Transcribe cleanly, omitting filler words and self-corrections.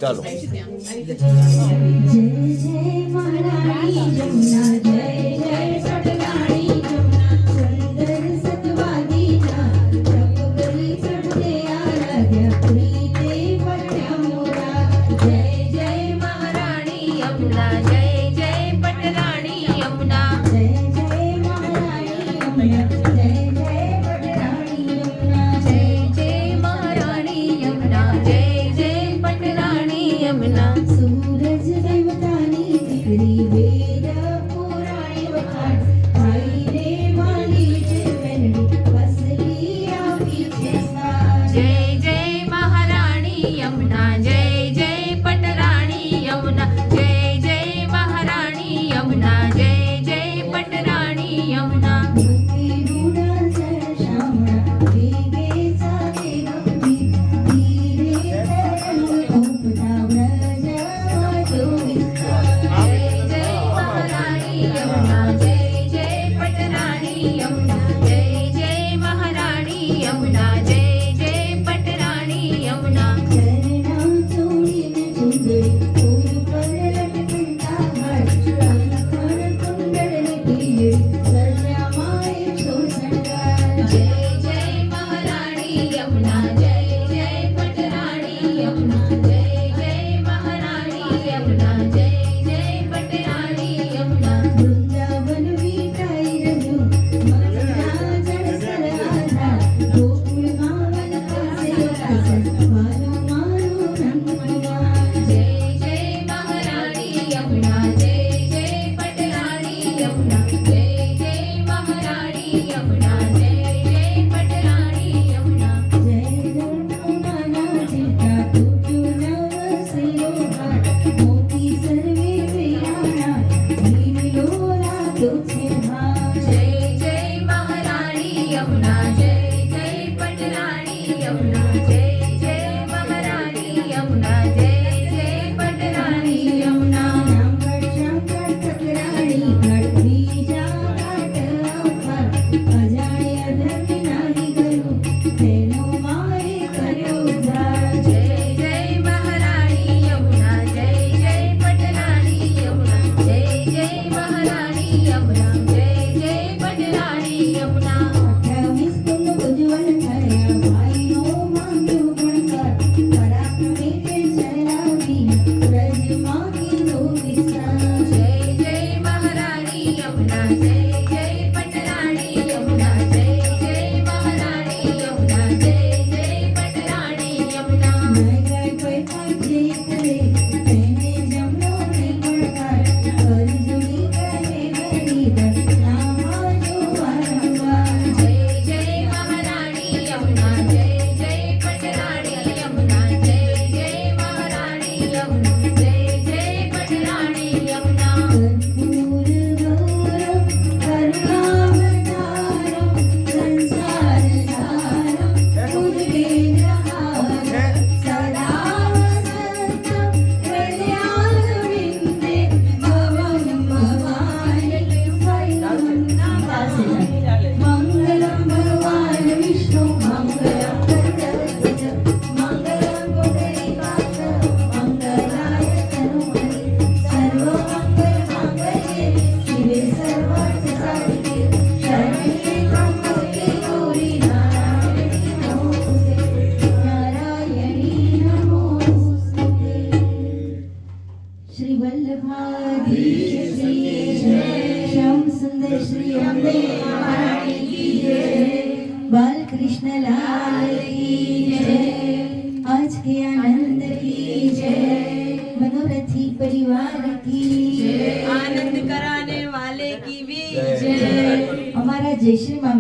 ચાલો जय जय महारानी जमुना जय जय पटरानी जमुना सुंदर सतवादी ना रघुबली चढ़ते आराध्य प्रीते पटना मोरा जय जय महारानी यमुना जय जय पटरानी यमुना जय जय महारानी यमुना जय जय पटरानी यमुना जय जय महारानी यमुना जय जय पटरानी यमुना सूरज देवतानी दिकरी वेद पुराणी वखाण आई रे माली जे मेनडी बसली आ पीछे सा जय जय महारानी यमुना जय जय पटरानी यमुना जय जय महारानी यमुना जय जय पटरानी यमुना भक्ति रूढा जय श्यामळा वेगे सागे गंभी धीरे तरंग ओपटा व्रज वाजोविस्ता जय जय महारानी यमुना जय जय पटरानी यमुना जय जय महारानी यमुना जय जय पटरानी यमुना चरणा चोळीने चुंदडी फूल पर लटकता हार कान कुंडलने पिये सजल्या माये शोषणगार जय जय महारानी यमुना जय जय पटरानी यमुना जय जय महारानी यमुना जय जय पटरानी यमुना वृंदावन वीटाई रजू मथुरा जळसर आधा गोकुळ मावन कसे वासन मारो मारो रंगमवा जय जय महारानी यमुना जय जय पटरानी यमुना जय जय महारानी यमुना जय जय पटरानी यमुना जय नाना चिता टूटू नव सिरोहार मोती सर्वे वेयाणा नीलोरा तुझे भार जय जय महारानी यमुना जय जय पटरानी यमुना जय जय महारानी यमुना जय जय पटरानी यमुना शांकट शांकट तक्रारी घड बीजा काट अवघा अजाणे अधर्मी नाही करू तेनो माये कर्यो उद्धार जय जय महारानी यमुना जय जय पटरानी यमुना जय जय महारानी यमुना जय जय पटरानी यमुना 28 कुंड उज्ज्वल ठरया भाईनो मांग्यो गुणकार पराक्रमे के चलावी ब्रज मागी नो विस्तार जय जय महारानी यमुना जय जय पटरानी यमुना जय जय महारानी यमुना जय जय पटरानी यमुना मैं गए पैठाचे करे मैंने जमलो ने पड़कार अर्जुनी कहे गरीधर नामा जो वारंवार जय जय महारानी यमुना जय जय पटरानी यमुना जय जय महारानी यमुना जय जय पटरानी यमुना कर्पूर गौरव करुणावतारम संसार सारम उद्वेगहारम सदा वसन्तं हृदयारविन्दे भवं भवानि मङ्गलं भगवान् विष्णु मङ्गलं गरुडध्वज मङ्गलं पुण्डरीकाक्ष मङ्गलाय तनूहरि सर्वमङ्गलमाङ्गल्ये शिवे सर्वार्थसाधिके शरण्ये त्र्यम्बके गौरी नारायणी नमोस्तुते श्री वल्लभाधीश श्री जय श्याम सुंदर श्री अम्बे महारानी की जय बालकृष्ण लाल की जय आज के आनंद की जय मनोरथी परिवार की जय आनंद कराने वाले की भी जय हमारा जय श्री